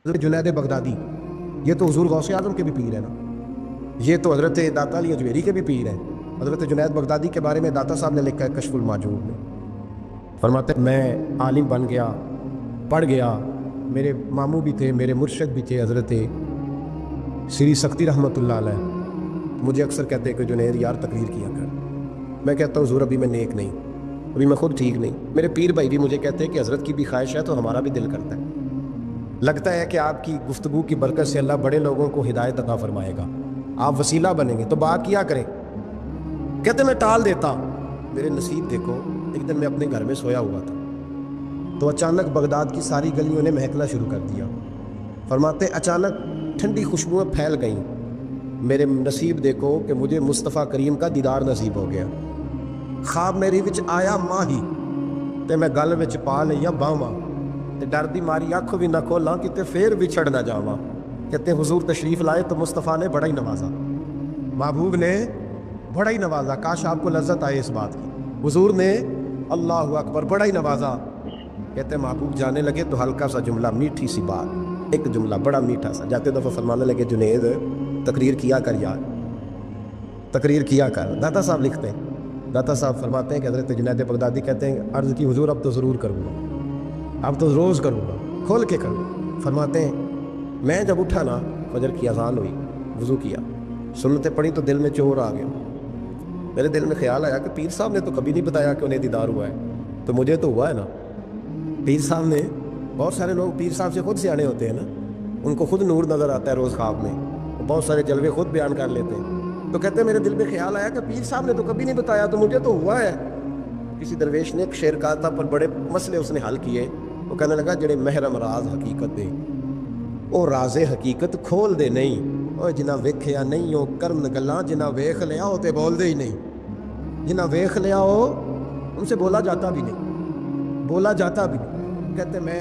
حضرت جنید بغدادی، یہ تو حضور غوث اعظم کے بھی پیر ہیں نا، یہ تو حضرت داتا علی اجمیری کے بھی پیر ہیں۔ حضرت جنید بغدادی کے بارے میں داتا صاحب نے لکھا ہے کشف الماجوب میں، فرماتے ہیں میں عالم بن گیا، پڑھ گیا، میرے ماموں بھی تھے، میرے مرشد بھی تھے حضرت سری سختی رحمۃ اللہ علیہ۔ مجھے اکثر کہتے ہیں کہ جنید یار تقریر کیا کر، میں کہتا ہوں حضور ابھی میں نیک نہیں، ابھی میں خود ٹھیک نہیں۔ میرے پیر بھائی بھی مجھے کہتے ہیں کہ حضرت کی بھی خواہش ہے تو ہمارا بھی دل کرتا ہے، لگتا ہے کہ آپ کی گفتگو کی برکت سے اللہ بڑے لوگوں کو ہدایت عطا فرمائے گا، آپ وسیلہ بنیں گے، تو بات کیا کریں۔ کہتے میں ٹال دیتا، میرے نصیب دیکھو، ایک دن میں اپنے گھر میں سویا ہوا تھا تو اچانک بغداد کی ساری گلیوں نے مہکنا شروع کر دیا۔ فرماتے اچانک ٹھنڈی خوشبوئیں پھیل گئیں، میرے نصیب دیکھو کہ مجھے مصطفیٰ کریم کا دیدار نصیب ہو گیا۔ خواب میری وچ آیا ماہی تے میں گل وچ پا لیا باواں، تے ڈر دی ماری اکھ بھی نہ کھولاں کتے پھر بچھڑ نہ جاواں۔ کہتے ہیں حضور تشریف لائے تو مصطفیٰ نے بڑا ہی نوازا، محبوب نے بڑا ہی نوازا۔ کاش آپ کو لذت آئے اس بات کی، حضور نے اللہ اکبر بڑا ہی نوازا۔ کہتے ہیں محبوب جانے لگے تو ہلکا سا جملہ، میٹھی سی بات، ایک جملہ بڑا میٹھا سا، جاتے دفعہ فرمانے لگے جنید تقریر کیا کر یار، تقریر کیا کر۔ داتا صاحب لکھتے ہیں، داتا صاحب فرماتے ہیں کہ حضرت جنید بغدادی کہتے ہیں عرض کی حضور اب تو ضرور کروں گا، اب تو روز کروں گا، کھول کے کروں گا۔ فرماتے ہیں میں جب اٹھا نا، فجر کی اذان ہوئی، وضو کیا، سنتیں پڑھی تو دل میں چور آ گیا۔ میرے دل میں خیال آیا کہ پیر صاحب نے تو کبھی نہیں بتایا کہ انہیں دیدار ہوا ہے، تو مجھے تو ہوا ہے نا۔ پیر صاحب نے، بہت سارے لوگ پیر صاحب سے خود سیانے ہوتے ہیں نا، ان کو خود نور نظر آتا ہے روز خواب میں، بہت سارے جلوے خود بیان کر لیتے ہیں۔ تو کہتے ہیں میرے دل میں خیال آیا کہ پیر صاحب نے تو کبھی نہیں بتایا، تو مجھے تو ہوا ہے۔ کسی درویش نے ایک شعر کہا تھا، پر بڑے مسئلے اس نے حل کیے۔ وہ کہنے لگا جڑے محرم راز حقیقت دے او راز حقیقت کھول دے نہیں، او جنہ ویکھیا نہیں او کرن گلاں، جنہ ویکھ لیا او تے بول دے ہی نہیں، جنہ ویکھ لیا او ان سے بولا جاتا بھی نہیں، بولا جاتا بھی نہیں۔ کہتے میں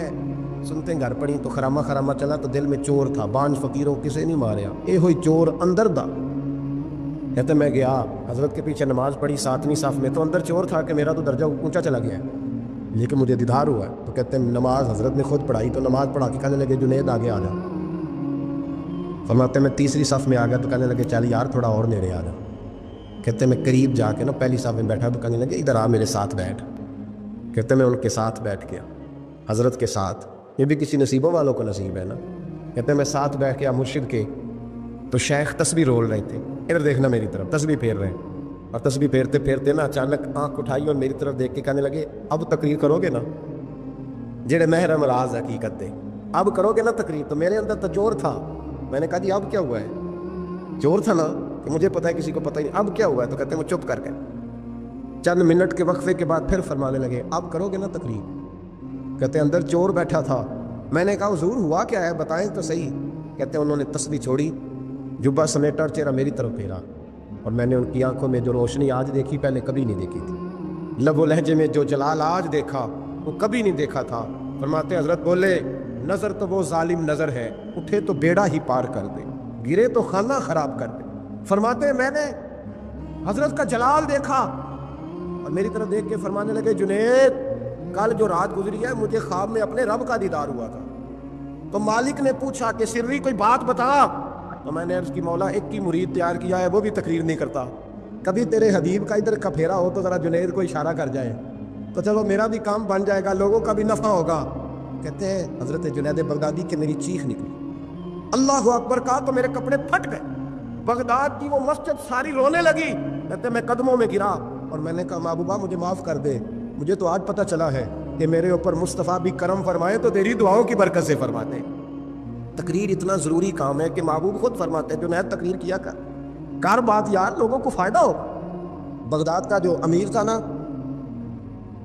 سنتے گھر پڑھی تو خرامہ خرامہ چلا تو دل میں چور تھا، بانج فقیروں کسے نہیں ماریا، اے ہوئی چور اندر دا۔ کہتے میں گیا حضرت کے پیچھے نماز پڑھی 7ویں صف میں، تو اندر چور تھا کہ میرا تو درجہ اونچا چلا گیا ہے، لیکن مجھے دیدار ہوا ہے۔ تو کہتے ہیں نماز حضرت نے خود پڑھائی، تو نماز پڑھا کے کہنے لگے جنید آگے آ جا۔ فرماتے میں تیسری صف میں آ گیا تو کہنے لگے چل یار تھوڑا اور نیڑے آ جا۔ کہتے میں قریب جا کے نا پہلی صف میں بیٹھا تو کہنے لگے ادھر آ میرے ساتھ بیٹھ۔ کہتے میں ان کے ساتھ بیٹھ گیا، حضرت کے ساتھ، یہ بھی کسی نصیبوں والوں کو نصیب ہے نا۔ کہتے میں ساتھ بیٹھ گیا مرشد کے، تو شیخ تسبیح رول رہے تھے، ادھر دیکھنا میری طرف، تسبیح پھیر رہے ہیں، اور تسبیح پھیرتے پھیرتے نا اچانک آنکھ اٹھائی اور میری طرف دیکھ کے کہنے لگے اب تقریر کرو گے نا، جڑے محرم راز حقیقت دے اب کرو گے نا تقریر۔ تو میرے اندر تو چور تھا، میں نے کہا جی اب کیا ہوا ہے؟ چور تھا نا کہ مجھے پتہ ہے کسی کو پتہ ہی نہیں، اب کیا ہوا ہے؟ تو کہتے ہیں وہ چپ کر گئے۔ چند منٹ کے وقفے کے بعد پھر فرمانے لگے اب کرو گے نا تقریر؟ کہتے ہیں اندر چور بیٹھا تھا، میں نے کہا حضور ہوا کیا ہے بتائیں تو صحیح۔ کہتے ہیں انہوں نے تسبیح چھوڑی، جبہ سمیٹا اور چہرہ میری طرف پھیرا، اور میں نے ان کی آنکھوں میں جو روشنی آج دیکھی پہلے کبھی نہیں دیکھی تھی، لب و لہجے میں جو جلال آج دیکھا وہ کبھی نہیں دیکھا تھا۔ فرماتے حضرت بولے نظر تو وہ ظالم نظر ہے، اٹھے تو بیڑا ہی پار کر دے، گرے تو خانہ خراب کر دے۔ فرماتے میں نے حضرت کا جلال دیکھا اور میری طرف دیکھ کے فرمانے لگے جنید کل جو رات گزری ہے مجھے خواب میں اپنے رب کا دیدار ہوا تھا۔ تو مالک نے پوچھا کہ سری کوئی بات بتا، تو میں نے عرض کی مولا ایک کی مرید تیار کیا ہے وہ بھی تقریر نہیں کرتا، کبھی تیرے حبیب کا ادھر کا پھیرا ہو تو ذرا جنید کو اشارہ کر جائے تو چلو میرا بھی کام بن جائے گا، لوگوں کا بھی نفع ہوگا۔ کہتے ہیں حضرت جنید بغدادی کے میری چیخ نکلی، اللہ اکبر کہا تو میرے کپڑے پھٹ گئے، بغداد کی وہ مسجد ساری رونے لگی۔ کہتے میں قدموں میں گرا اور میں نے کہا محبوبہ مجھے معاف کر دے، مجھے تو آج پتہ چلا ہے کہ میرے اوپر مصطفیٰ بھی کرم فرمائے تو تیری دعاؤں کی برکت سے فرماتے ہیں۔ تقریر اتنا ضروری کام ہے کہ محبوب خود فرماتے ہیں جنید تقریر کیا کر بات یار لوگوں کو فائدہ ہو۔ بغداد کا جو امیر تھا نا،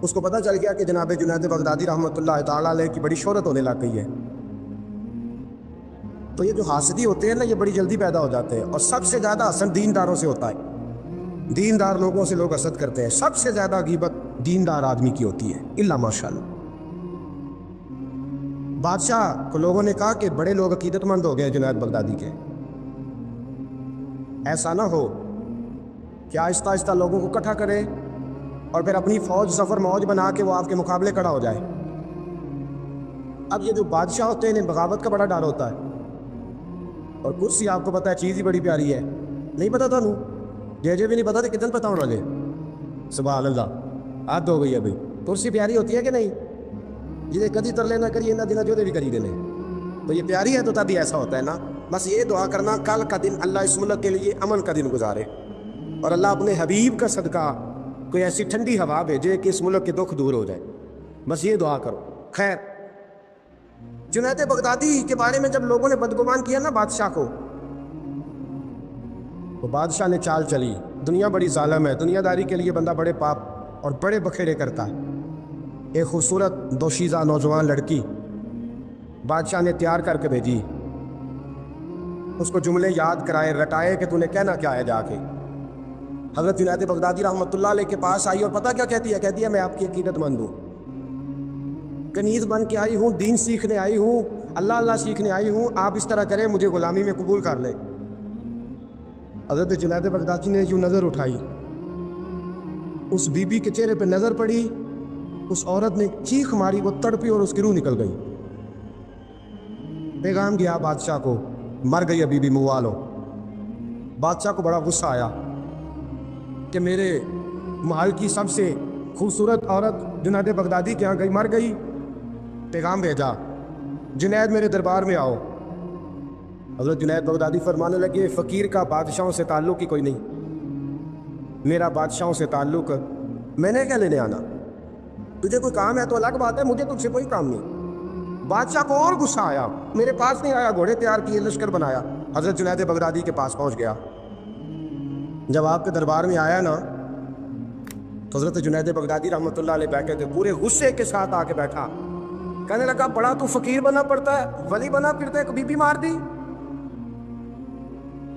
اس کو پتہ چل گیا کہ جناب جنید بغدادی رحمۃ اللہ تعالیٰ علیہ کی بڑی شہرت ہونے لگ گئی ہے، تو یہ جو حاسدی ہوتے ہیں نا یہ بڑی جلدی پیدا ہو جاتے ہیں، اور سب سے زیادہ حسد دینداروں سے ہوتا ہے، دیندار لوگوں سے لوگ حسد کرتے ہیں، سب سے زیادہ غیبت دیندار آدمی کی ہوتی ہے الا ماشاءاللہ۔ بادشاہ کو لوگوں نے کہا کہ بڑے لوگ عقیدت مند ہو گئے جنید بغدادی کے، ایسا نہ ہو کہ آہستہ آہستہ لوگوں کو اکٹھا کرے اور پھر اپنی فوج ظفر موج بنا کے وہ آپ کے مقابلے کھڑا ہو جائے۔ اب یہ جو بادشاہ ہوتے ہیں انہیں بغاوت کا بڑا ڈر ہوتا ہے، اور کرسی آپ کو پتہ ہے چیز ہی بڑی پیاری ہے، نہیں پتا تھا جے بھی نہیں پتا تھا کتنے پتا ہونا لے، سبحان اللہ، حد ہو گئی ہے بھائی، کرسی پیاری ہوتی ہے کہ نہیں؟ جنہیں کدی ترلے نہ کریے نہ دینا جو بھی کری دینے، تو یہ پیاری ہے تو تبھی ایسا ہوتا ہے نا۔ بس یہ دعا کرنا کل کا دن اللہ اس ملک کے لیے امن کا دن گزارے، اور اللہ اپنے حبیب کا صدقہ کوئی ایسی ٹھنڈی ہوا بھیجے کہ اس ملک کے دکھ دور ہو جائے، بس یہ دعا کرو۔ خیر، جنید بغدادی کے بارے میں جب لوگوں نے بدگمان کیا نا بادشاہ کو، تو بادشاہ نے چال چلی، دنیا بڑی ظالم ہے، دنیا داری کے لیے بندہ بڑے پاپ اور بڑے بکھیڑے کرتا ہے۔ ایک خوبصورت دوشیزہ نوجوان لڑکی بادشاہ نے تیار کر کے بھیجی، اس کو جملے یاد کرائے رٹائے کہ تو نے کہنا کیا ہے جا کے۔ حضرت جنید بغدادی رحمۃ اللہ علیہ کے پاس آئی اور پتہ کیا کہتی ہے میں آپ کی عقیدت مند ہوں، کنیز بن کے آئی ہوں، دین سیکھنے آئی ہوں، اللہ سیکھنے آئی ہوں، آپ اس طرح کریں مجھے غلامی میں قبول کر لیں۔ حضرت جنید بغدادی نے یوں نظر اٹھائی، اس بی بی کے چہرے پہ نظر پڑی، اس عورت نے چیخ ماری، وہ تڑپی اور اس کی روح نکل گئی۔ پیغام گیا بادشاہ کو، مر گئی بی بی موالو۔ بادشاہ کو بڑا غصہ آیا کہ میرے محل کی سب سے خوبصورت عورت جنید بغدادی کے ہاں گئی، مر گئی۔ پیغام بھیجا، جنید میرے دربار میں آؤ۔ حضرت جنید بغدادی فرمانے لگے، فقیر کا بادشاہوں سے تعلق ہی کوئی نہیں، میرا بادشاہوں سے تعلق، میں نے کیا لینے آنا، تجھے کوئی کام ہے تو الگ بات ہے، مجھے تجھ سے کوئی کام نہیں۔ بادشاہ کو اور غصہ آیا، میرے پاس نہیں آیا، گھوڑے تیار کیے، لشکر بنایا، حضرت جنید بغدادی کے پاس پہنچ گیا۔ جب آپ کے دربار میں آیا نا تو حضرت جنید بغدادی رحمۃ اللہ علیہ بیٹھے تھے، پورے غصے کے ساتھ آ کے بیٹھا، کہنے لگا بڑا تو فقیر بنا پڑتا ہے، ولی بنا پھرتا ہے، کبھی بھی مار دی،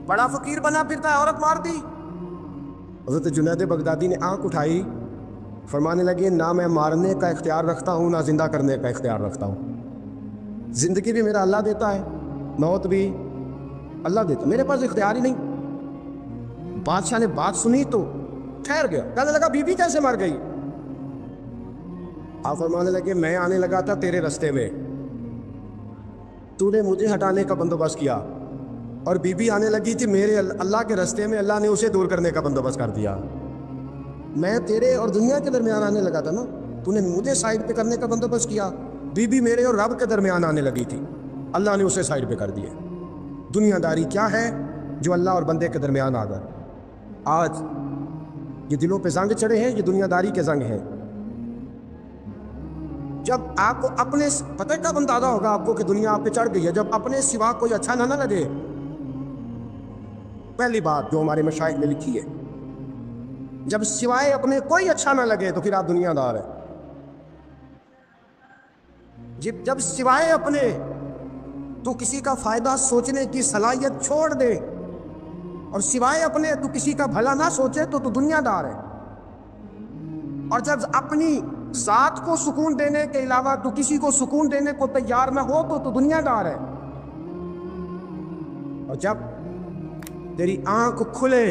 بڑا فقیر بنا پھرتا ہے، عورت مار دی۔ حضرت جنید بغدادی نے آنکھ اٹھائی، فرمانے لگے نہ میں مارنے کا اختیار رکھتا ہوں نہ زندہ کرنے کا اختیار رکھتا ہوں، زندگی بھی میرا اللہ دیتا ہے، موت بھی اللہ دیتا ہے، میرے پاس اختیار ہی نہیں۔ بادشاہ نے بات سنی تو ٹھہر گیا، کہنے لگا بی بی کیسے مر گئی؟ آپ فرمانے لگے میں آنے لگا تھا تیرے رستے میں، تو نے مجھے ہٹانے کا بندوبست کیا، اور بی بی آنے لگی تھی میرے اللہ کے رستے میں، اللہ نے اسے دور کرنے کا بندوبست کر دیا۔ میں تیرے اور دنیا کے درمیان آنے لگا تھا نا، تو نے مجھے سائڈ پہ کرنے کا بندوبست کیا، بی بی میرے اور رب کے درمیان آنے لگی تھی، اللہ نے اسے سائڈ پہ کر دیا۔ دنیا داری کیا ہے جو اللہ اور بندے کے درمیان آ گئے؟ آج یہ دلوں پہ زنگ چڑھے ہیں، یہ دنیا داری کے زنگ ہیں۔ جب آپ کو اپنے پتہ کب اندازہ ہوگا آپ کو کہ دنیا آپ پہ چڑھ گئی ہے؟ جب اپنے سوا کوئی اچھا نہ لگے۔ پہلی بات جو ہمارے مشائخ نے لکھی ہے، جب سوائے اپنے کوئی اچھا نہ لگے تو پھر آپ دنیا دار ہیں۔ جب سوائے اپنے تو کسی کا فائدہ سوچنے کی صلاحیت چھوڑ دے، اور سوائے اپنے تو کسی کا بھلا نہ سوچے تو دنیا دار ہے۔ اور جب اپنی ذات کو سکون دینے کے علاوہ تو کسی کو سکون دینے کو تیار نہ ہو تو دنیا دار ہے۔ اور جب تیری آنکھ کھلے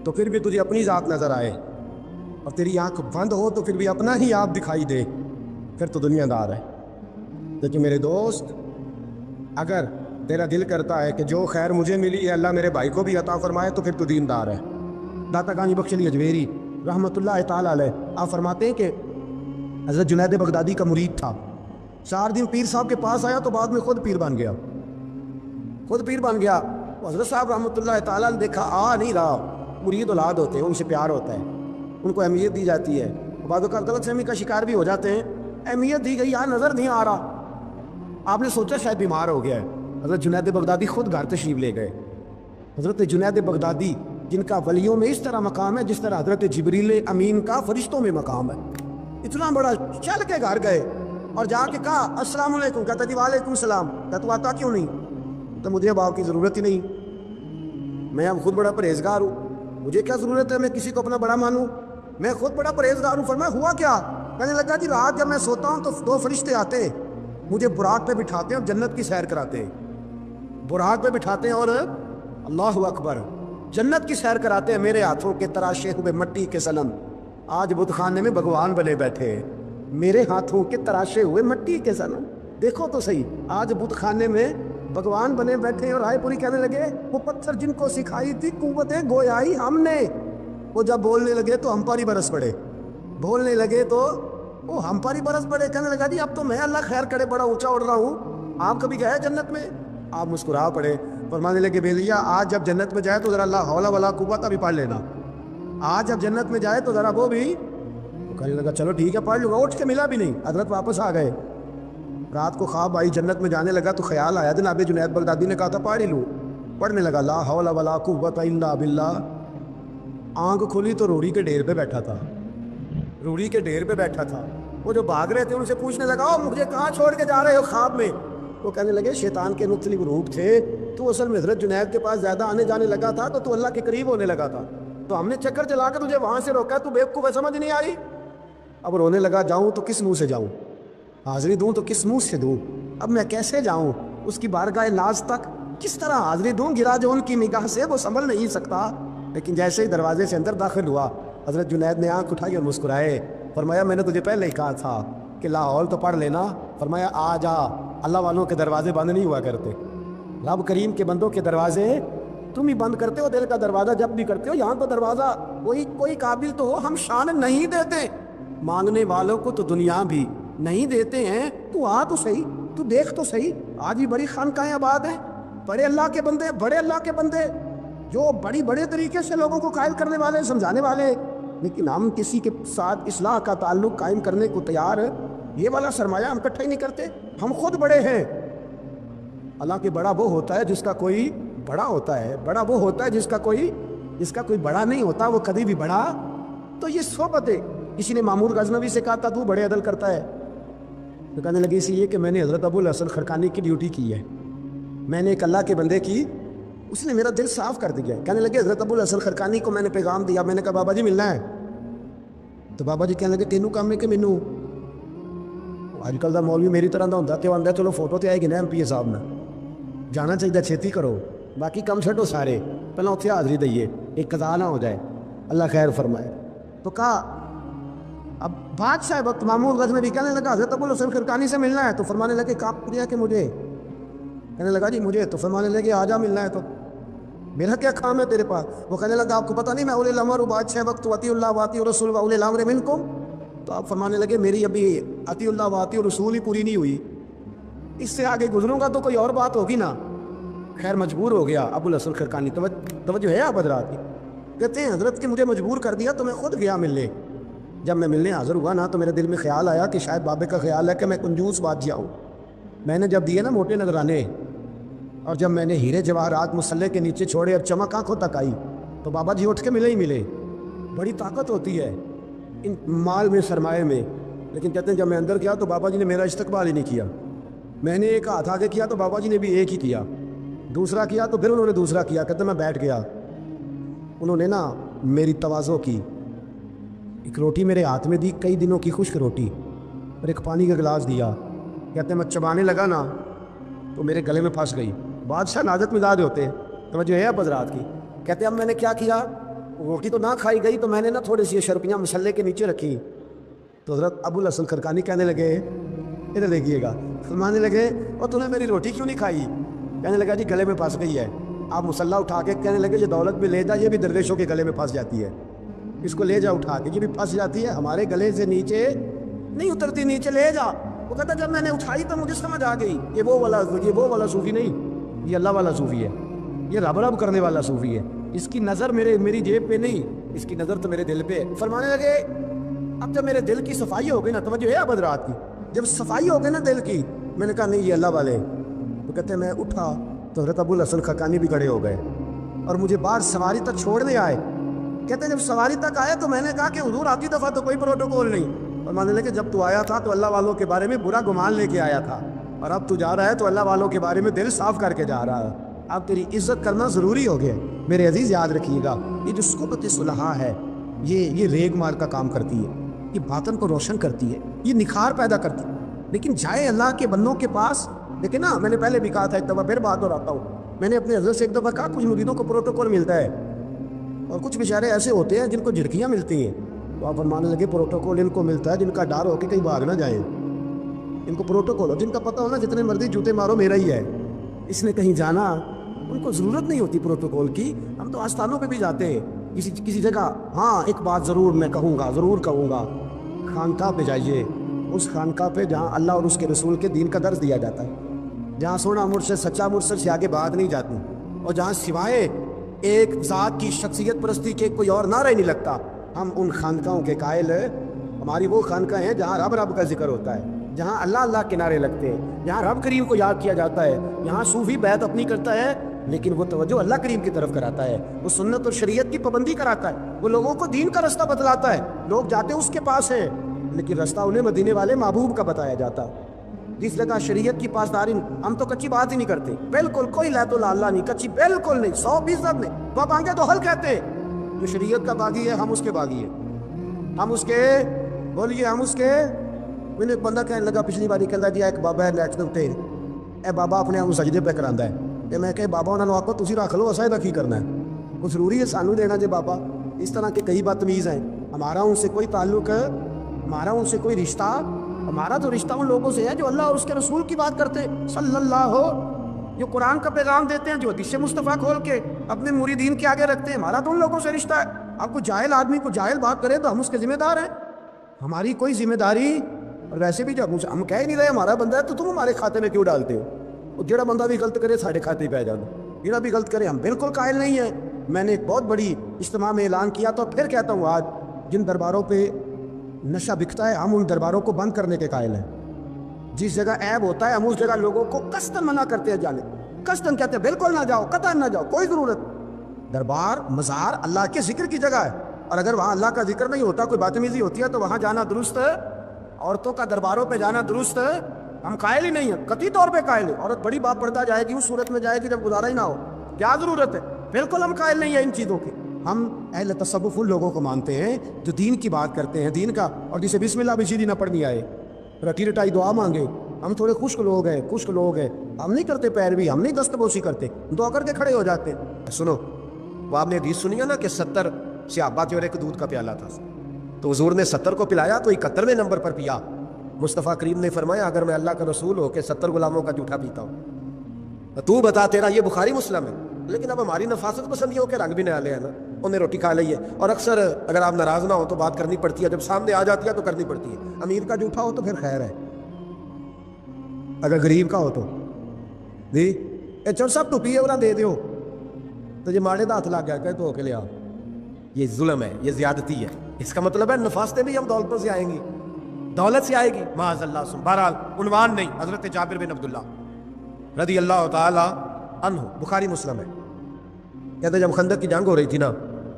تو پھر بھی تجھے اپنی ذات نظر آئے، اور تیری آنکھ بند ہو تو پھر بھی اپنا ہی آپ دکھائی دے، پھر تو دنیا دار ہے۔ لیکن میرے دوست، اگر تیرا دل کرتا ہے کہ جو خیر مجھے ملی ہے اللہ میرے بھائی کو بھی عطا فرمائے تو پھر تو دیندار ہے۔ داتا گانی بخش علی اجمیری رحمۃ اللہ تعالیٰ علیہ آپ فرماتے ہیں کہ حضرت جنید بغدادی کا مرید تھا، 4 دن پیر صاحب کے پاس آیا تو بعد میں خود پیر بن گیا، خود پیر بن گیا۔ حضرت صاحب رحمۃ اللہ تعالیٰ نے دیکھا آ نہیں رہا، مرید اولاد ہوتے ہیں، ان سے پیار ہوتا ہے، ان کو اہمیت دی جاتی ہے، بعض اوقات غلط فہمی کا شکار بھی ہو جاتے ہیں، اہمیت دی گئی، یہاں نظر نہیں آ رہا، آپ نے سوچا شاید بیمار ہو گیا ہے۔ حضرت جنید بغدادی خود گھر تشریف لے گئے۔ حضرت جنید بغدادی جن کا ولیوں میں اس طرح مقام ہے جس طرح حضرت جبریل امین کا فرشتوں میں مقام ہے، اتنا بڑا، چل کے گھر گئے اور جا کے کہا السلام علیکم، کہتا جی وعلیکم السلام، کہتا تو آتا کیوں نہیں؟ تو مجھے اب آپ کی ضرورت ہی نہیں، میں اب خود بڑا پرہیزگار ہوں، مجھے کیا ضرورت ہے میں کسی کو اپنا بڑا مانوں، میں خود بڑا پرہیزگار ہوں۔ فرمایا ہوا کیا؟ کہنے لگا جی رات جب میں سوتا ہوں تو 2 فرشتے آتے ہیں، مجھے براق پہ بٹھاتے ہیں اور جنت کی سیر کراتے ہیں، براق پہ بٹھاتے ہیں اور اللہ اکبر جنت کی سیر کراتے ہیں، میرے ہاتھوں کے تراشے ہوئے مٹی کے صنم آج بت خانے میں بھگوان بنے بیٹھے ہیں، میرے ہاتھوں کے تراشے ہوئے مٹی کے صنم، دیکھو تو صحیح، آج بت خانے میں بھگوان بنے بیٹھے اور رائے پوری کہنے لگے وہ پتھر جن کو سکھائی تھی قوتیں گویائی ہم نے، وہ جب بولنے لگے تو ہم پر ہی برس پڑے، بولنے لگے تو وہ ہم پر ہی برس پڑے۔ کہنے لگا جی اب تو میں اللہ خیر کرے بڑا اونچا اڑ رہا ہوں، آپ کبھی گئے جنت میں؟ آپ مسکرا پڑے، فرمانے لگے بھیلیا آج جب جنت میں جائے تو ذرا لا حول ولا قوت بھی پڑھ لینا، آج جب جنت میں جائے تو ذرا وہ بھی۔ کہنے لگا چلو ٹھیک ہے پڑھ لوں گا، اٹھ کے ملا بھی نہیں، حضرت واپس آ گئے۔ رات کو خواب آئی، جنت میں جانے لگا تو خیال آیا، جناب جنید بغدادی نے کہا تھا پڑھ ہی لوں، پڑھنے لگا لا حول ولا قوت الا باللہ۔ آنکھ کھلی تو روڑی کے ڈھیر پہ بیٹھا تھا، روڑی کے ڈھیر پہ بیٹھا تھا۔ وہ جو بھاگ رہے تھے ان سے پوچھنے لگا او مجھے کہاں چھوڑ کے جا رہے ہو خواب میں؟ وہ کہنے لگے شیطان کے مختلف روپ تھے، تو اصل میں حضرت جنید کے پاس زیادہ آنے جانے لگا تھا تو اللہ کے قریب ہونے لگا تھا، تو ہم نے چکر چلا کے تجھے وہاں سے روکا، تو بیوقوف ہے سمجھ نہیں آئی۔ اب رونے لگا جاؤں تو کس منہ سے جاؤں، حاضری دوں تو کس منہ سے دوں، اب میں کیسے جاؤں اس کی بارگاہ ناز تک، کس طرح حاضری دوں، گرا جو ان کی نگاہ سے وہ سنبھل نہیں سکتا۔ لیکن جیسے ہی دروازے سے اندر داخل ہوا حضرت جنید نے آنکھ اٹھائی اور مسکرائے، فرمایا میں نے تجھے پہلے ہی کہا تھا کہ لاہور تو پڑھ لینا، فرمایا آ جا، اللہ والوں کے دروازے بند نہیں ہوا کرتے، رب کریم کے بندوں کے دروازے تم ہی بند کرتے ہو، دل کا دروازہ جب بھی کرتے ہو، یہاں تو دروازہ کوئی قابل تو ہو، ہم شان نہیں دیتے، مانگنے والوں کو تو دنیا بھی نہیں دیتے ہیں، تو آ تو صحیح، تو دیکھ تو صحیح، آج بھی بڑی خانقاہیں آباد ہیں، بڑے اللہ کے بندے، بڑے اللہ کے بندے جو بڑے طریقے سے لوگوں کو قائل کرنے والے، سمجھانے والے، لیکن ہم کسی کے ساتھ اصلاح کا تعلق قائم کرنے کو تیار، یہ والا سرمایہ ہم اکٹھا ہی نہیں کرتے، ہم خود بڑے ہیں۔ اللہ کے بڑا وہ ہوتا ہے جس کا کوئی بڑا ہوتا ہے، بڑا وہ ہوتا ہے جس کا کوئی بڑا نہیں ہوتا، وہ کبھی بھی بڑا۔ تو یہ صحبت ہے، کسی نے مامور غزنوی سے کہا تھا تو بڑے عدل کرتا ہے، تو کہنے لگے اسی لیے کہ میں نے حضرت ابو الحسن خرقانی کی ڈیوٹی کی ہے، میں نے ایک اللہ کے بندے کی، اس نے میرا دل صاف کر دیا ہے۔ کہنے لگے حضرت ابو الحسن خرقانی کو میں نے پیغام دیا، میں نے کہا بابا جی ملنا ہے، تو بابا جی کہنے لگے تینوں کام ہے کہ مینوں؟ آج کل دا مولوی میری طرح دا ہوتا تو آدھا چلو فوٹو تے آئے گی نا ایم پی اے صاحب نے، جانا چاہیے چھیتی کرو، باقی کم چھٹو سارے، پہلے اتنے حاضری دئیے، ایک قضا نہ ہو جائے، اللہ خیر فرمائے۔ تو کہا اب بادشاہ وقت مامور غزنوی کہنے لگا حضرت ابو الحسن خرقانی سے ملنا ہے، تو فرمانے لگے کہاں دیا کہ مجھے؟ کہنے لگا جی مجھے، تو فرمانے لگے آ جا ملنا ہے تو میرا کیا کام ہے تیرے پاس؟ وہ کہنے لگا آپ کو پتہ نہیں میں اولی الامر بادشاہ وقت واطیع اللہ واطیع رسول و اولی الامر منکم، تو آپ فرمانے لگے میری ابھی اطیع اللہ واطیع رسول ہی پوری نہیں ہوئی، اس سے آگے گزروں گا تو کوئی اور بات ہوگی نا۔ خیر مجبور ہو گیا ابو الحسن خرقانی، توجہ ہے آپ حضرات کی، کہتے ہیں حضرت کے مجھے مجبور کر دیا تو میں خود گیا ملنے، جب میں ملنے حاضر ہوا نا تو میرے دل میں خیال آیا کہ شاید بابے کا خیال ہے کہ میں کنجوس بادشاہ ہوں، میں نے جب دیے نا موٹے نذرانے اور جب میں نے ہیرے جواہرات مسلح کے نیچے چھوڑے اور چمک آنکھوں تک آئی تو بابا جی اٹھ کے ملے ہی ملے۔ بڑی طاقت ہوتی ہے ان مال میں، سرمایہ میں، لیکن کہتے ہیں جب میں اندر گیا تو بابا جی نے میرا استقبال ہی نہیں کیا، میں نے ایک ہاتھ آگے کیا تو بابا جی نے بھی ایک ہی کیا، دوسرا کیا تو پھر انہوں نے دوسرا کیا، کہتے ہیں میں بیٹھ گیا، انہوں نے نا میری تواضع کی، ایک روٹی میرے ہاتھ میں دی، کئی دنوں کی خشک روٹی، اور ایک پانی کا گلاس دیا، کہتے ہیں میں چبانے لگا نا تو میرے گلے میں پھنس گئی۔ بادشاہ نازک مزاج ہوتے ہیں، توجہ ہے اب حضرات کی، کہتے ہیں اب میں نے کیا کیا، روٹی تو نہ کھائی گئی تو میں نے نا تھوڑی سی شرپیاں مسلح کے نیچے رکھی، تو حضرت ابو الحسن خرقانی کہنے لگے ادھر دیکھیے گا، فرمانے لگے اور تم نے میری روٹی کیوں نہیں کھائی؟ کہنے لگا جی گلے میں پھنس گئی ہے۔ آپ مسلح اٹھا کے کہنے لگے یہ دولت بھی لے جا، یہ بھی درویشوں کے گلے میں پھنس جاتی ہے، اس کو لے جا اٹھا کے، یہ بھی پھنس جاتی ہے، ہمارے گلے سے نیچے نہیں اترتی، نیچے لے جا۔ وہ کہتا جب میں نے اٹھائی تو مجھے سمجھ آ گئی یہ وہ والا صوفی نہیں، یہ اللہ والا صوفی ہے، یہ رب رب کرنے والا صوفی ہے، اس کی نظر میری جیب پہ نہیں، اس کی نظر تو میرے دل پہ۔ فرمانے لگے اب جب میرے دل کی صفائی ہو گئی نا، توجہ ہے اب حضرات کی، جب صفائی ہو گئی نا دل کی، میں نے کہا نہیں یہ اللہ والے، تو کہتے ہیں میں اٹھا تو حضرت ابو الحسن خرقانی بھی کھڑے ہو گئے اور مجھے باہر سواری تک چھوڑنے آئے۔ کہتے ہیں جب سواری تک آئے تو میں نے کہا کہ حضور آتی دفعہ تو کوئی پروٹوکول نہیں، اور ماننے لگے جب تو آیا تھا تو اللہ والوں کے بارے میں برا گمان لے کے آیا تھا، اور اب تو جا رہا ہے تو اللہ والوں کے بارے میں دل صاف کر کے جا رہا ہے، اب تیری عزت کرنا ضروری ہو گیا۔ میرے عزیز یاد رکھیے گا یہ جو صحبت صلحاء ہے یہ ریگ مار کا کام کرتی ہے، یہ باطن کو روشن کرتی ہے، یہ نکھار پیدا کرتی ہے، لیکن جائے اللہ کے بندوں کے پاس، لیکن نا میں نے پہلے بھی کہا تھا، ایک دفعہ پھر بات دہراتا ہوں، میں نے اپنے حضرت سے ایک دفعہ کہا کچھ مریدوں کو پروٹوکول ملتا ہے اور کچھ بیچارے ایسے ہوتے ہیں جن کو جھڑکیاں ملتی ہیں، تو آپ فرمانے لگے پروٹوکول ان کو ملتا ہے جن کا ڈر ہو کہ کہیں بھاگ نہ جائیں، ان کو پروٹوکول ہو، جن کا پتہ ہونا جتنے مرضی جوتے مارو میرا ہی ہے، اس نے کہیں جانا، ان کو ضرورت نہیں ہوتی پروٹوکول کی. ہم تو آستانوں پہ بھی جاتے ہیں کسی جگہ. ہاں ایک بات ضرور میں کہوں گا، ضرور کہوں گا، خانقاہ پہ جائیے، اس خانقاہ پہ جہاں اللہ اور اس کے رسول کے دین کا درس دیا جاتا ہے، جہاں سونا مرشد سچا مرشد سے آگے بات نہیں جاتی، اور جہاں سوائے ایک ذات کی شخصیت پرستی کے کوئی اور نعرہ ہی نہیں لگتا. ہم ان خانقاہوں کے قائل ہیں. ہماری وہ خانقاہ ہیں جہاں رب رب کا ذکر ہوتا ہے، جہاں اللہ اللہ کے نعرے لگتے ہیں، جہاں رب کریم کو یاد کیا جاتا ہے. یہاں صوفی بیعت اپنی کرتا ہے لیکن وہ توجہ اللہ کریم کی طرف کراتا ہے، وہ سنت اور شریعت کی پابندی کراتا ہے، وہ لوگوں کو دین کا رستہ بتلاتا ہے. لوگ جاتے اس کے پاس ہیں لیکن رستہ انہیں مدینے والے محبوب کا بتایا جاتا. جس جگہ شریعت کی پاسداری، ہم تو کچی بات ہی نہیں کرتے، بالکل کوئی لہت اللہ نہیں، کچی بالکل نہیں، 100% نہیں. تو مانگے تو حل کہتے ہیں. جو شریعت کا باغی ہے ہم اس کے باغی ہیں، ہم اس کے، بولیے ہم اس کے. میں نے ایک بندہ کہنے لگا پچھلی باری، کہتا جی ایک بابا ہے نیٹ دے اے بابا اپنے آپ سجدے پہ کراندا ہے. کہ میں کہ بابا انہوں نے آکو تسی رکھ لو، اسا دا کی کرنا ہے، کوئی ضروری ہے سانو دینا جی بابا. اس طرح کے کئی بدتمیز ہیں. ہمارا ان سے کوئی تعلق، ہمارا ان سے کوئی رشتہ، ہمارا تو رشتہ ان لوگوں سے ہے جو اللہ اور اس کے رسول کی بات کرتے ہیں صلی اللہ ہو، جو قرآن کا پیغام دیتے ہیں، جو حدیث مصطفیٰ کھول کے اپنے مریدین کے آگے رکھتے ہیں. ہمارا تو ان لوگوں سے رشتہ ہے. اب کوئی جاہل آدمی کو جاہل بات کرے تو ہم اس کے ذمہ دار ہیں. ہماری کوئی ذمہ داری، اور ویسے بھی جب ہم کہہ نہیں رہے ہمارا بندہ ہے تو تم ہمارے کھاتے میں کیوں ڈالتے ہو؟ اور جڑا بندہ بھی غلط کرے ساڑھے کھاتے پہ جانا، جڑا بھی غلط کرے. ہم بالکل قائل نہیں ہیں. میں نے ایک بہت بڑی اجتماع میں اعلان کیا تو پھر کہتا ہوں، آج جن درباروں پہ نشہ بکتا ہے ہم ان درباروں کو بند کرنے کے قائل ہیں. جس جگہ عیب ہوتا ہے ہم اس جگہ لوگوں کو قصداً منع کرتے ہیں جانے، قصداً کہتے ہیں بالکل نہ جاؤ، قطعاً نہ جاؤ، کوئی ضرورت. دربار مزار اللہ کے ذکر کی جگہ ہے، اور اگر وہاں اللہ کا ذکر نہیں ہوتا، کوئی بدتمیزی ہوتی ہے تو وہاں جانا درست ہے. عورتوں کا درباروں پہ جانا درست ہے، ہم قائل ہی نہیں ہیں، قطعی طور پہ قائل ہیں. عورت بڑی باپ پردہ جائے گی، اس صورت میں جائے گی جب گزارا ہی نہ ہو، کیا ضرورت ہے؟ بالکل ہم قائل نہیں ہیں ان چیزوں کی. ہم اہل تصوف ان لوگوں کو مانتے ہیں جو دین کی بات کرتے ہیں، دین کا، اور جسے بسم اللہ بھی سیدھی نہ پڑھنی آئے، رٹی رٹائی دعا مانگے. ہم تھوڑے خشک لوگ ہیں، خشک لوگ ہیں، ہم نہیں کرتے پیروی، ہم نہیں دستبوسی کرتے، دعا کر کے کھڑے ہو جاتے ہیں. سنو، وہ آپ نے حدیث سنی ہے نا کہ 70 صحابہ تھے اور ایک دودھ کا پیالہ تھا، تو حضور نے 70 کو پلایا تو 71ویں نمبر پر پیا. مصطفیٰ کریم نے فرمایا اگر میں اللہ کا رسول ہو کہ 70 غلاموں کا جھوٹا پیتا ہوں تو بتا تیرا یہ بخاری مسلم ہے. لیکن اب ہماری نفاست پسندیوں کے رنگ بھی نہ لے ہیں نا، انہیں روٹی کھا لی ہے. اور اکثر اگر آپ ناراض نہ ہو تو بات کرنی پڑتی ہے، جب سامنے آ جاتی ہے تو کرنی پڑتی ہے. امیر کا جھوٹا ہو تو پھر خیر ہے، اگر غریب کا ہو تو جی اے چل سب تو پیے والا دے دیو، تو یہ ماڑے دا ہاتھ لگ گیا کہ تو ہو کے لیا. یہ ظلم ہے، یہ زیادتی ہے. اس کا مطلب ہے نفاستیں بھی ہم دولتوں سے آئیں گی، دولت سے آئے گی، معاذ اللہ. بہرحال عنوان نہیں، حضرت جابر بن عبداللہ رضی اللہ تعالی عنہ، بخاری مسلم ہے. کہتے جب خندق کی جنگ ہو رہی تھی نا،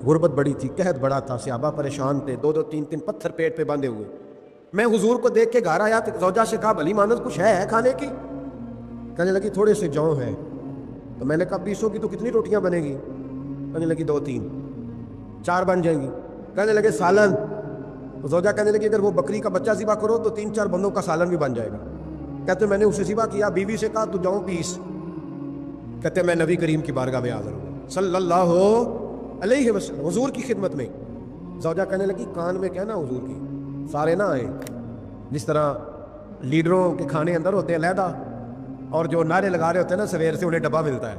غربت بڑی تھی، قحط بڑا تھا، صحابہ پریشان تھے، 2 2 3 3 پتھر پیٹ پہ باندھے ہوئے. میں حضور کو دیکھ کے گھر آیا تو زوجہ سے کہا بھلی مانت کچھ ہے کھانے کی؟ کہنے لگی تھوڑے سے جوں ہیں. تو میں نے کہا 200 کی تو کتنی روٹیاں بنے گی؟ کہنے لگی 2 3 4 بن جائیں گی. کہنے لگے سالن. تو زوجہ کہنے لگی اگر وہ بکری کا بچہ ذبح کرو تو 3 4 بندوں کا سالن بھی بن جائے گا. کہتے میں نے اسے ذبح کیا، بیوی سے کہا تو جاؤں پیس. کہتے میں نبی کریم کی بارگاہ میں حاضر ہوں صلی اللہ علیہ وسلم، حضور کی خدمت میں. زوجہ کہنے لگی کان میں کہنا حضور کی، سارے نہ آئے. جس طرح لیڈروں کے کھانے اندر ہوتے ہیں علیحدہ، اور جو نعرے لگا رہے ہوتے ہیں نا سویر سے انہیں ڈبہ ملتا ہے،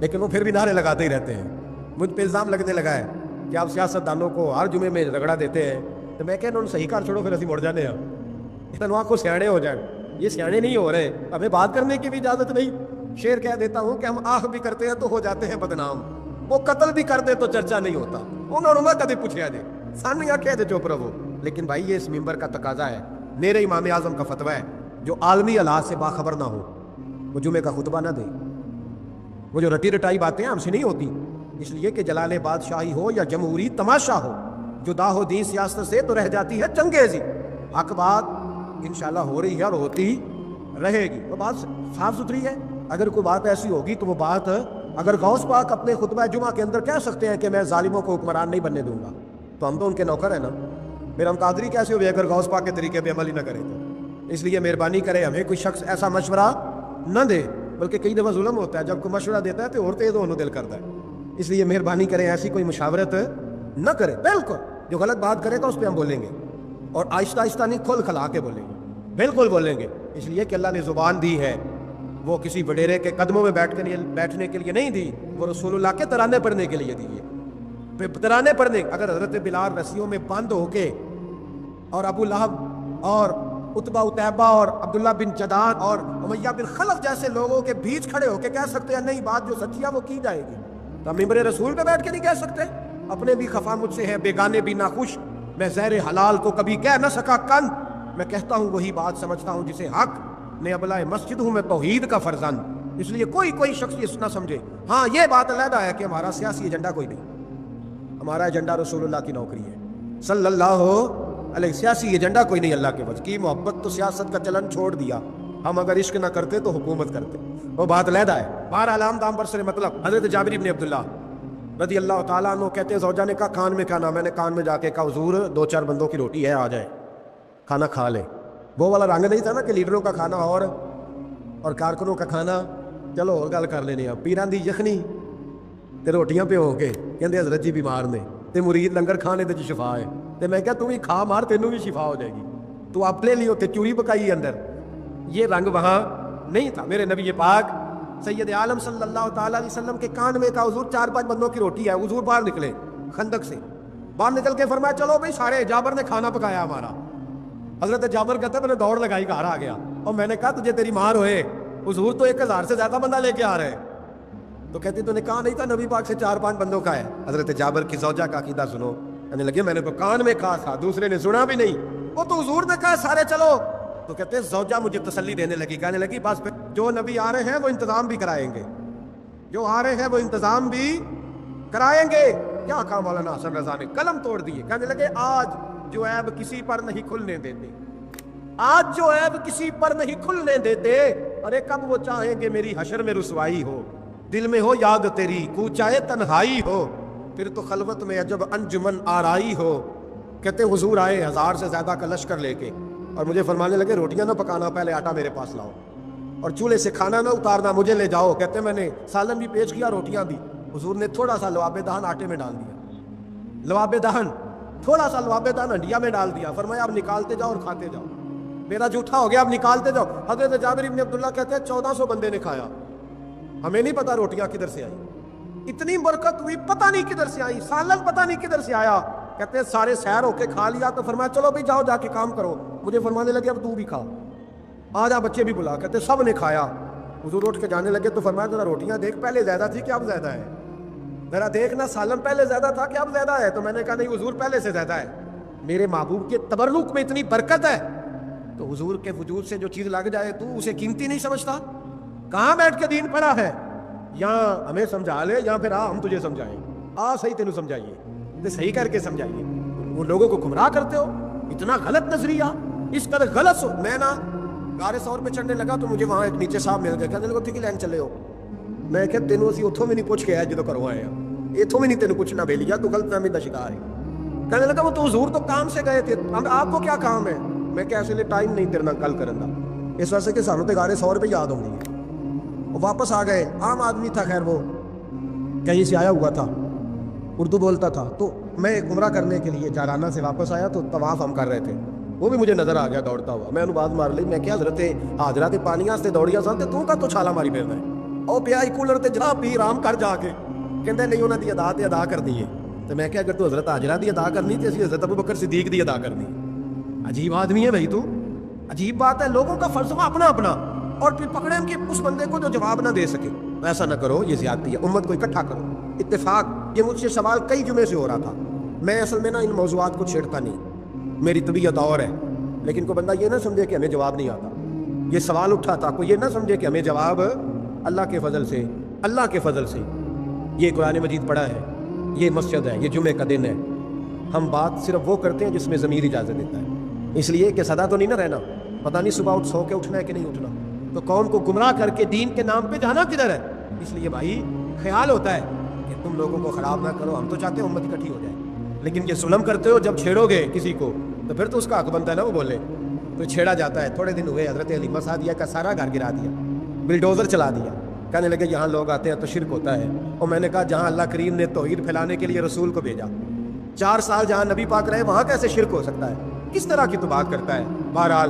لیکن وہ پھر بھی نعرے لگاتے ہی رہتے ہیں. مجھ پہ الزام لگنے لگا ہے کہ آپ سیاست دانوں کو ہر جمعے میں رگڑا دیتے ہیں. تو میں کہنا انہوں صحیح کر چھوڑو، پھر اسی مڑ جانے ہیں. اتنا کو سیاڑے ہو جائیں، یہ سیاڑے نہیں ہو رہے، ہمیں بات کرنے کی بھی اجازت نہیں. شعر کہہ دیتا ہوں کہ ہم آہ بھی کرتے ہیں تو ہو جاتے ہیں بدنام، وہ قتل بھی کر دے تو چرچا نہیں ہوتا. انہوں نے کدی پوچھا جائے سانو یا کہہ دے چپ رہو. لیکن بھائی یہ اس ممبر کا تقاضا ہے، میرے امام اعظم کا فتویٰ ہے، جو عالمی حالات سے باخبر نہ ہو وہ جمعے کا خطبہ نہ دے. وہ جو رٹی رٹائی باتیں ہم سے نہیں ہوتی، اس لیے کہ جلال بادشاہی ہو یا جمہوری تماشا ہو، جدا ہو دین سیاست سے تو رہ جاتی ہے چنگیزی. حق بات انشاءاللہ ہو رہی ہے اور ہوتی رہے گی. وہ بات صاف ستھری ہے. اگر کوئی بات ایسی ہوگی تو وہ بات، اگر غوث پاک اپنے خطبہ جمعہ کے اندر کہہ سکتے ہیں کہ میں ظالموں کو حکمران نہیں بننے دوں گا، تو ہم تو ان کے نوکر ہیں نا. پھر ہم قادری کیسے ہوئے اگر غوث پاک کے طریقے پہ عمل ہی نہ کریں تو؟ اس لیے مہربانی کرے ہمیں کوئی شخص ایسا مشورہ نہ دے. بلکہ کئی دفعہ ظلم ہوتا ہے، جب کوئی مشورہ دیتا ہے تو اور تیز ہونے دل کرتا ہے. اس لیے مہربانی کریں ایسی کوئی مشاورت نہ کرے. بالکل جو غلط بات کرے گا اس پہ ہم بولیں گے، اور آہستہ آہستہ نہیں، کھل کھلا کے بولیں گے. بالکل بولیں گے، اس لیے کہ اللہ نے زبان دی ہے، وہ کسی وڈیرے کے قدموں میں بیٹھنے کے لیے نہیں دی، وہ رسول اللہ کے ترانے پڑھنے کے لیے دی ہے۔ ترانے پڑھنے، اگر حضرت بلال رسیوں میں بند ہو کے اور ابو لہب اور عتبہ اتیبہ اور عبداللہ بن جداد اور امیہ بن خلف جیسے لوگوں کے بیچ کھڑے ہو کے کہہ سکتے ہیں نہیں بات جو سچی ہے وہ کی جائے گی، تو ہم ممبر رسول پہ بیٹھ کے نہیں کہہ سکتے؟ اپنے بھی خفا مجھ سے ہے، بیگانے بھی ناخوش، میں زہر حلال کو کبھی کہہ نہ سکا کند، میں کہتا ہوں وہی بات سمجھتا ہوں جسے حق، میں ابلۂ مسجد ہوں، میں توحید کا فرزند، اس لیے کوئی شخص یہ نہ سمجھے۔ ہاں یہ بات علیحدہ ہے کہ ہمارا سیاسی ایجنڈا کوئی نہیں، ہمارا ایجنڈا رسول اللہ کی نوکری ہے صلی اللہ علیہ، سیاسی ایجنڈا کوئی نہیں اللہ کے وجہ کی محبت، تو سیاست کا چلن چھوڑ دیا، ہم اگر عشق نہ کرتے تو حکومت کرتے، وہ بات علیحدہ ہے۔ بہرحال عام دام پر سر مطلب حضرت جابر بن عبداللہ رضی اللہ تعالیٰ عنہ کہتے ہیں زوجہ نے کہا کان میں کھانا، میں نے کان میں جا کے کہا حضور 2-4 بندوں کی روٹی ہے آ جائے کھانا کھا لے، وہ والا رنگ نہیں تھا نا کہ لیڈروں کا کھانا اور کارکنوں کا کھانا چلو اور گل کر لینے، پیران دی یخنی تے روٹیاں پہ ہو کے کہندے حضرت جی بیمار نے تے مرید لنگر کھانے تے شفا ہے، تے میں کہا تم ہی کھا مار تینوں بھی شفا ہو جائے گی، تو اپنے لیے تے چوری پکائی اندر، یہ رنگ وہاں نہیں تھا۔ میرے نبی پاک سید عالم صلی اللہ تعالیٰ علیہ وسلم کے کان میں کہا حضور 4-5 بندوں کی روٹی ہے، حضور باہر نکلے خندق سے، باہر نکل کے فرمایا چلو بھائی سارے، جابر نے کھانا پکایا ہمارا، حضرت جابر کہتا ہے میں نے دوڑ لگائی گھر آ گیا، اور میں نے کہا تجھے تیری مار ہوئے، حضور تو 1000 سے زیادہ بندہ لے کے آ رہے، تو کہتی تو نے کہا نہیں تھا نبی پاک سے 4-5 بندوں کا ہے۔ حضرت جابر کی زوجہ کا عقیدہ سنو، کہنے لگے میں نے تو کان میں کہا تھا، دوسرے نے سنا بھی نہیں، وہ تو حضور نے کہا سارے چلو، تو کہتے ہیں زوجہ مجھے تسلی دینے لگی، کہنے لگی بس پھر جو نبی آ رہے ہیں وہ انتظام بھی کرائیں گے، جو آ رہے ہیں وہ انتظام بھی کرائیں گے۔ کیا کہا مولانا حسن رضا نے، قلم توڑ دیے، کہنے لگے آج جو عیب کسی پر نہیں کھلنے دیتے، آج جو عیب کسی پر نہیں کھلنے دیتے، ارے کب وہ چاہیں گے میری حشر میں رسوائی ہو، دل میں ہو یاد تیری کوچائے تنہائی ہو، پھر تو خلوت میں عجب انجمن آرائی ہو۔ کہتے حضور آئے 1000 سے زیادہ کا لشکر لے کے، اور مجھے فرمانے لگے روٹیاں نہ پکانا، پہلے آٹا میرے پاس لاؤ، اور چولہے سے کھانا نہ اتارنا، مجھے لے جاؤ۔ کہتے میں نے سالن بھی پیش کیا، روٹیاں بھی، حضور نے تھوڑا سا لواب دہن آٹے میں ڈال دیا، لواب دہن تھوڑا سا لواب دہن ہنڈیا میں ڈال دیا، فرمایا اب نکالتے جاؤ اور کھاتے جاؤ، میرا جھوٹا ہو گیا اب نکالتے جاؤ۔ حضرت جابر بن عبداللہ کہتے ہیں 1400 بندے نے کھایا، ہمیں نہیں پتا روٹیاں کدھر سے آئی، اتنی برکت ہوئی پتہ نہیں کدھر سے آئی، سالن پتہ نہیں کدھر سے آیا۔ کہتے ہیں سارے سیر ہو کے کھا لیا، تو فرمایا چلو بھی جاؤ جا کے کام کرو، مجھے فرمانے لگے اب تو بھی کھا، آ جا بچے بھی بلا۔ کہتے سب نے کھایا، حضور اٹھ کے جانے لگے، تو فرمایا ذرا روٹیاں دیکھ، پہلے زیادہ تھی کہ اب زیادہ ہے، ذرا دیکھنا سالن پہلے زیادہ تھا کہ اب زیادہ ہے، تو میں نے کہا نہیں حضور پہلے سے زیادہ ہے، میرے محبوب کے تبرک میں اتنی برکت ہے، تو حضور کے وجود سے جو چیز لگ جائے تو اسے قیمتی نہیں سمجھتا؟ کہاں بیٹھ کے دین پڑھا ہے؟ یا ہمیں سمجھا لے یا پھر ہم تجھے سمجھائیں، صحیح تینوں سمجھائیے، تو صحیح کر کے سمجھائیے، وہ لوگوں کو گمراہ کرتے ہو، اتنا غلط نظریہ، اس قدر غلط سو۔ میں نا غار ثور پہ چڑھنے لگا تو مجھے وہاں ایک نیچے صاحب مل گئے، کہنے لگا ٹھیک لین چلے ہو، میں کہ تینوں اسی اتھوں میں نہیں پوچھ کے آیا جدو کرو آئے ہیں، اتھوں میں نہیں تینوں کچھ نہ بھیلیا، تو غلط فہمی دا شکار ہے۔ کہنے لگا وہ تو حضور تو کام سے گئے تھے، آپ کو کیا کام ہے؟ میں کہ ایسے لیے ٹائم نہیں تیرے نال گل کرن دا، اس واسطے کہ سانوں تے غار ثور پہ یاد ہوندی ہے۔ وہ واپس آ گئے، عام آدمی تھا، خیر وہ کہیں سے آیا ہوا تھا، اردو بولتا تھا، تو میں عمرہ کرنے کے لیے جارانہ سے واپس آیا تو طواف ہم کر رہے تھے، وہ بھی مجھے نظر آ گیا دوڑتا ہوا، میں انہوں بات مار لی، میں کیا حضرت حاضرہ تے پانیاں سے دوڑیا سن تے تو کا تو چھالا ماری پھرنا ہے، او پیا کولر تے جناب پی آرام کر جا کے، کہندے نہیں انہاں دی ادا تے ادا کرنی ہے، تو میں کہ اگر تو حضرت حاضرہ دی ادا کرنی تے اسی حضرت ابوبکر صدیق دی ادا کرنی۔ عجیب آدمی ہے بھائی تو، عجیب بات ہے، لوگوں کا فلسفہ اپنا اپنا، اور پھر پکڑیں کہ اس بندے کو جو جواب نہ دے سکے، ایسا نہ کرو، یہ زیادتی ہے، امت کو اکٹھا کرو، اتفاق۔ یہ مجھ سے سوال کئی جمعے سے ہو رہا تھا، میں اصل میں نا ان موضوعات کو چھیڑتا نہیں، میری طبیعت اور ہے، لیکن کوئی بندہ یہ نہ سمجھے کہ ہمیں جواب نہیں آتا، یہ سوال اٹھا تھا، کوئی یہ نہ سمجھے کہ ہمیں جواب اللہ کے فضل سے، اللہ کے فضل سے، یہ قرآن مجید پڑھا ہے، یہ مسجد ہے، یہ جمعے کا دن ہے، ہم بات صرف وہ کرتے ہیں جس میں ضمیر اجازت دیتا ہے، اس لیے کہ سدا تو نہیں نہ رہنا، پتہ نہیں صبح اٹھ سو کے اٹھنا ہے کہ نہیں اٹھنا، تو قوم کو گمراہ کر کے دین کے نام پہ جانا کدھر ہے؟ اس لیے بھائی خیال ہوتا ہے کہ تم لوگوں کو خراب نہ کرو، ہم تو چاہتے ہیں امت اکٹھی ہو جائے، لیکن یہ ظلم کرتے ہو، جب چھیڑو گے کسی کو تو پھر تو اس کا حق بنتا ہے نا وہ بولے، تو چھیڑا جاتا ہے۔ تھوڑے دن ہوئے حضرت علی مسعودیہ کا سارا گھر گرا دیا، بلڈوزر چلا دیا، کہنے لگے یہاں لوگ آتے ہیں تو شرک ہوتا ہے، اور میں نے کہا جہاں اللہ کریم نے توحید پھیلانے کے لیے رسول کو بھیجا، 4 سال جہاں نبی پاک رہے وہاں کیسے شرک ہو سکتا ہے؟ کس طرح کی تو بات کرتا ہے؟ بہرحال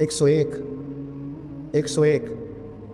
101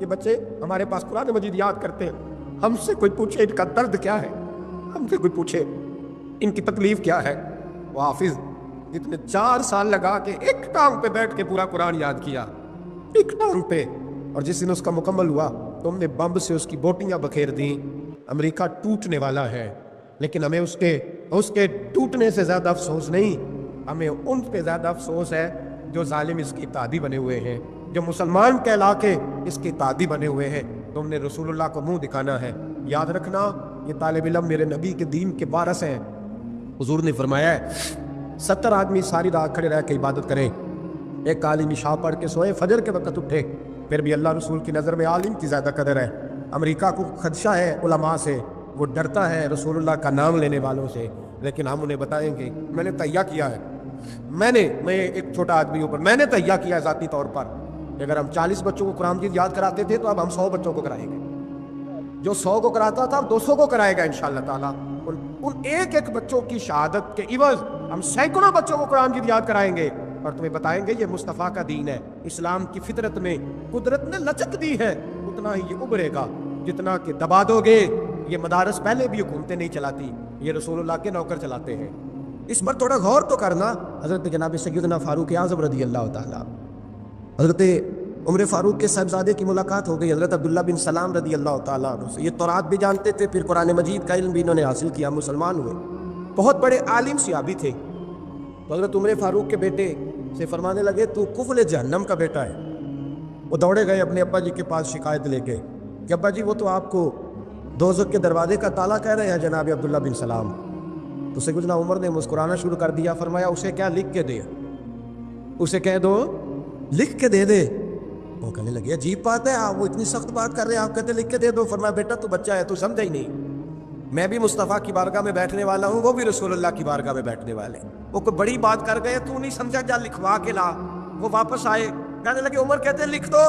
یہ بچے ہمارے پاس قرآن مجید یاد کرتے ہیں، ہم سے کوئی پوچھے ان کا درد کیا ہے، ہم سے کوئی پوچھے ان کی تکلیف کیا ہے۔ وہ حافظ جس نے 4 سال لگا کے ایک ٹانگ پہ بیٹھ کے پورا قرآن یاد کیا، ایک ٹانگ پہ، اور جس دن اس کا مکمل ہوا تم نے بمب سے اس کی بوٹیاں بکھیر دیں۔ امریکہ ٹوٹنے والا ہے، لیکن ہمیں اس کے ٹوٹنے سے زیادہ افسوس نہیں، ہمیں ان پہ زیادہ افسوس ہے جو ظالم اس کی اتحادی بنے ہوئے ہیں، جو مسلمان کہلا کے اس کی اتحادی بنے ہوئے ہیں۔ تم نے رسول اللہ کو منہ دکھانا ہے۔ یاد رکھنا یہ طالب علم میرے نبی کے دین کے وارث ہیں۔ حضور نے فرمایا ہے 70 آدمی ساری رات کھڑے رہ کے عبادت کریں، ایک عالم عشاء پڑھ کے سوئے، فجر کے وقت اٹھے، پھر بھی اللہ رسول کی نظر میں عالم کی زیادہ قدر ہے۔ امریکہ کو خدشہ ہے علماء سے، وہ ڈرتا ہے رسول اللہ کا نام لینے والوں سے، لیکن ہم انہیں بتائیں گے میں نے تہیہ کیا ہے، میں ایک چھوٹا آدمی ہوں، میں نے تہیہ کیا ہے ذاتی طور پر کہ اگر ہم 40 بچوں کو قرآن مجید یاد کراتے تھے تو اب ہم 100 بچوں کو کرائیں گے، جو 100 کو کراتا تھا اب 200 کو کرائے گا انشاءاللہ تعالیٰ۔ ان ایک ایک بچوں کی شہادت کے عوض ہم سینکڑوں بچوں کو قرآن مجید یاد کرائیں گے، اور تمہیں بتائیں گے یہ مصطفیٰ کا دین ہے۔ اسلام کی فطرت میں قدرت نے لچک دی ہے، اتنا ہی یہ ابھرے گا جتنا کہ دبا دو گے۔ یہ مدارس پہلے بھی حکومتیں نہیں چلاتی، یہ رسول اللہ کے نوکر چلاتے ہیں۔ اس پر تھوڑا غور تو کرنا۔ حضرت جناب سیدنا فاروق اعظم رضی اللہ تعالیٰ، حضرت عمر فاروق کے صاحبزادے کی ملاقات ہو گئی حضرت عبداللہ بن سلام رضی اللہ تعالیٰ عنہ سے۔ یہ تورات بھی جانتے تھے، پھر قرآن مجید کا علم بھی انہوں نے حاصل کیا، مسلمان ہوئے، بہت بڑے عالم صحابی تھے۔ تو حضرت عمر فاروق کے بیٹے سے فرمانے لگے تو کفل جہنم کا بیٹا ہے۔ وہ دوڑے گئے اپنے ابا جی کے پاس شکایت لے کے کہ ابا جی وہ تو آپ کو دوزخ کے دروازے کا تالا کہہ رہے ہیں جناب عبداللہ بن سلام۔ تو سیدنا عمر نے مسکرانا شروع کر دیا، فرمایا اسے کیا لکھ کے دے، اسے کہہ دو لکھ کے دے دے۔ وہ کہنے لگے عجیب بات ہے، آپ وہ اتنی سخت بات کر رہے ہیں، آپ کہتے لکھ کے دے دو۔ فرمایا بیٹا تو بچہ ہے، تو سمجھا ہی نہیں، میں بھی مصطفیٰ کی بارگاہ میں بیٹھنے والا ہوں، وہ بھی رسول اللہ کی بارگاہ میں بیٹھنے والے ہیں۔ وہ کوئی بڑی بات کر گئے، تو نہیں سمجھا، جا لکھوا کے لا۔ وہ واپس آئے، کہنے لگے عمر کہتے ہیں لکھ دو۔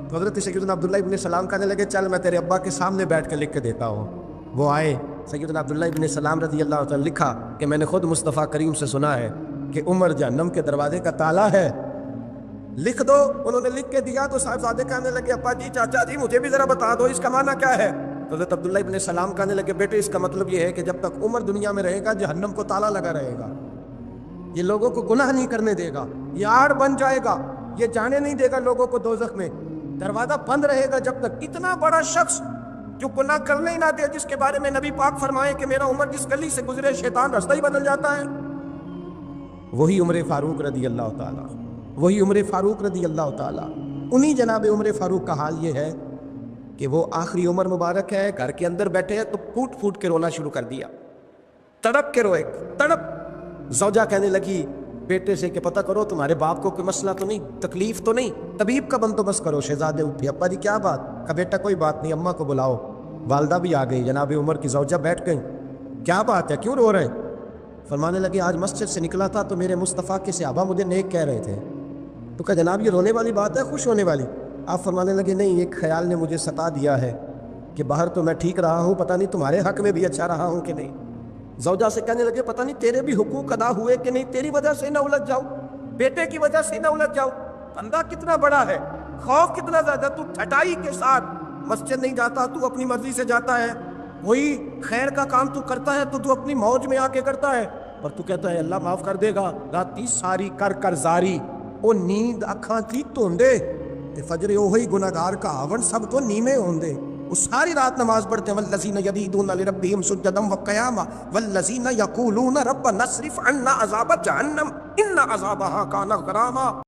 تو حضرت سیدنا عبداللہ ابن سلام کہنے لگے چل میں تیرے ابا کے سامنے بیٹھ کے لکھ کے دیتا ہوں۔ وہ آئے، سیدنا عبداللہ ابن سلام رضی اللہ تعالیٰ لکھا کہ میں نے خود مصطفیٰ کریم سے سنا ہے کہ عمر جہنم کے دروازے کا تالا ہے، لکھ دو۔ انہوں نے لکھ کے دیا تو صاحبزادے کہنے لگے ابا جی چاچا جی مجھے بھی ذرا بتا دو اس کا معنی کیا ہے۔ حضرت عبداللہ ابن سلام کہنے لگے بیٹے اس کا مطلب یہ ہے کہ جب تک عمر دنیا میں رہے گا جہنم کو تالا لگا رہے گا، یہ لوگوں کو گناہ نہیں کرنے دے گا، یہ آڑ بن جائے گا، یہ جانے نہیں دے گا لوگوں کو دوزخ میں، دروازہ بند رہے گا جب تک۔ اتنا بڑا شخص جو گناہ کرنے ہی نہ دے، جس کے بارے میں نبی پاک فرمائے کہ میرا عمر جس گلی سے گزرے شیطان رستہ ہی بدل جاتا ہے، وہی عمر فاروق رضی اللہ تعالیٰ، وہی عمر فاروق رضی اللہ تعالیٰ۔ انہی جناب عمر فاروق کا حال یہ ہے کہ وہ آخری عمر مبارک ہے، گھر کے اندر بیٹھے ہیں تو پھوٹ پھوٹ کے رونا شروع کر دیا، تڑپ کے روئے، تڑپ۔ زوجہ کہنے لگی بیٹے سے کہ پتہ کرو تمہارے باپ کو کوئی مسئلہ تو نہیں، تکلیف تو نہیں، طبیب کا بندوبست کرو۔ شہزادے اٹھے، ابا جی کیا بات؟ کہا بیٹا کوئی بات نہیں، اماں کو بلاؤ۔ والدہ بھی آ گئی، جناب عمر کی زوجہ بیٹھ گئی، کیا بات ہے کیوں رو رہے ہیں؟ فرمانے لگے آج مسجد سے نکلا تھا تو میرے مصطفیٰ کے صحابہ مجھے نیک کہہ رہے تھے۔ تو کہا جناب یہ رونے والی بات ہے خوش ہونے والی؟ آپ فرمانے لگے نہیں، ایک خیال نے مجھے ستا دیا ہے کہ باہر تو میں ٹھیک رہا ہوں، پتہ نہیں تمہارے حق میں بھی اچھا رہا ہوں کہ نہیں۔ زوجہ سے کہنے لگے پتہ نہیں تیرے بھی حقوق ادا ہوئے کہ نہیں، تیری وجہ سے نہ الجھ جاؤ، بیٹے کی وجہ سے نہ الجھ جاؤ۔ بندہ کتنا بڑا ہے، خوف کتنا زیادہ، تو ٹھٹائی کے ساتھ مسجد نہیں جاتا، تو اپنی مرضی سے جاتا ہے، وہی خیر کا کام تو کرتا ہے تو اپنی موج میں آ کے کرتا ہے، اور تو کہتا ہے اللہ معاف کر دے گا۔ راتی ساری کر کر زاری، او نیند اکھاں تھی توندے تے فجر اوہی گناہگار کا آون سب تو نیمے ہوندے۔ وہ ساری رات نماز پڑھتے ہیں، والذین یبیتون لربہم سجدا وقیاما والذین یقولون ربنا اصرف عنا عذاب جہنم ان عذابها کان غراما۔